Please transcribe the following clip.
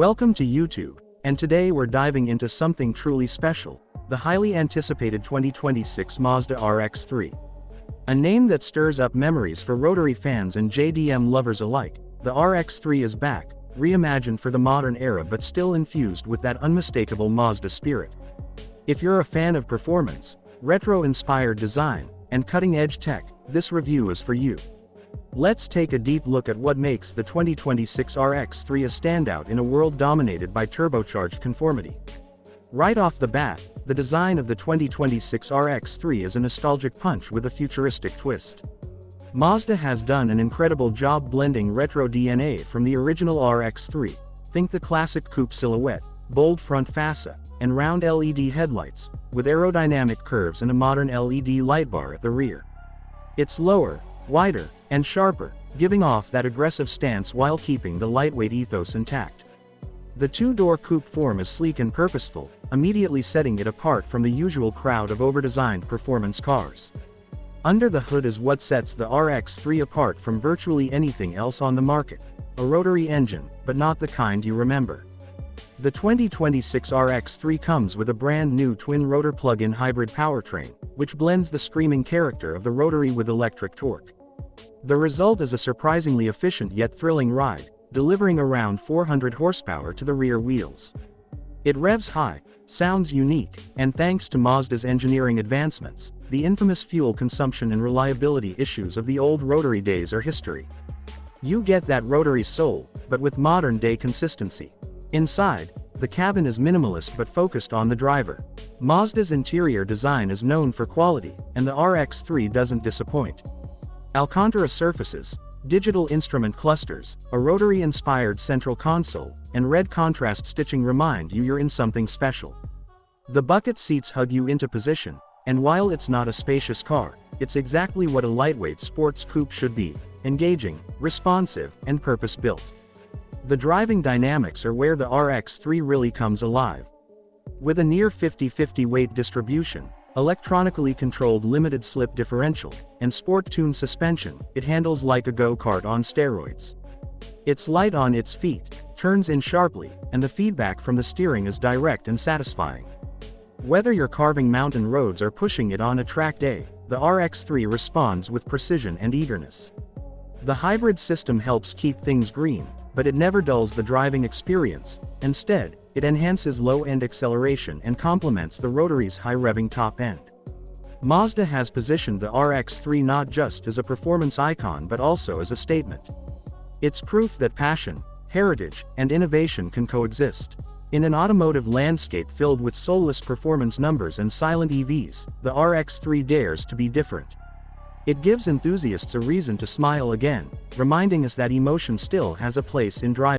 Welcome to YouTube, and today we're diving into something truly special, the highly anticipated 2026 Mazda RX-3. A name that stirs up memories for Rotary fans and JDM lovers alike, the RX-3 is back, reimagined for the modern era but still infused with that unmistakable Mazda spirit. If you're a fan of performance, retro-inspired design, and cutting-edge tech, this review is for you. Let's take a deep look at what makes the 2026 RX-3 a standout in a world dominated by turbocharged conformity. Right off the bat, the design of the 2026 RX-3 is a nostalgic punch with a futuristic twist. Mazda has done an incredible job blending retro DNA from the original RX-3, think the classic coupe silhouette, bold front fascia, and round LED headlights, with aerodynamic curves and a modern LED light bar at the rear. It's lower, wider, and sharper, giving off that aggressive stance while keeping the lightweight ethos intact. The two-door coupe form is sleek and purposeful, immediately setting it apart from the usual crowd of over-designed performance cars. Under the hood is what sets the RX-3 apart from virtually anything else on the market: a rotary engine, but not the kind you remember. The 2026 RX-3 comes with a brand new twin-rotor plug-in hybrid powertrain, which blends the screaming character of the rotary with electric torque. The result is a surprisingly efficient yet thrilling ride, delivering around 400 horsepower to the rear wheels. It revs high, sounds unique, and thanks to Mazda's engineering advancements, the infamous fuel consumption and reliability issues of the old rotary days are history. You get that rotary soul, but with modern-day consistency. Inside, the cabin is minimalist but focused on the driver. Mazda's interior design is known for quality, and the RX-3 doesn't disappoint. Alcantara surfaces, digital instrument clusters, a rotary-inspired central console, and red contrast stitching remind you you're in something special. The bucket seats hug you into position, and while it's not a spacious car, it's exactly what a lightweight sports coupe should be: engaging, responsive, and purpose-built. The driving dynamics are where the RX-3 really comes alive. With a near 50-50 weight distribution, electronically controlled limited slip differential, and sport-tuned suspension, it handles like a go-kart on steroids. It's light on its feet, turns in sharply, and the feedback from the steering is direct and satisfying. Whether you're carving mountain roads or pushing it on a track day, the RX-3 responds with precision and eagerness. The hybrid system helps keep things green, but it never dulls the driving experience. Instead, it enhances low-end acceleration and complements the Rotary's high-revving top end. Mazda has positioned the RX-3 not just as a performance icon but also as a statement. It's proof that passion, heritage, and innovation can coexist. In an automotive landscape filled with soulless performance numbers and silent EVs, the RX-3 dares to be different. It gives enthusiasts a reason to smile again, reminding us that emotion still has a place in driving.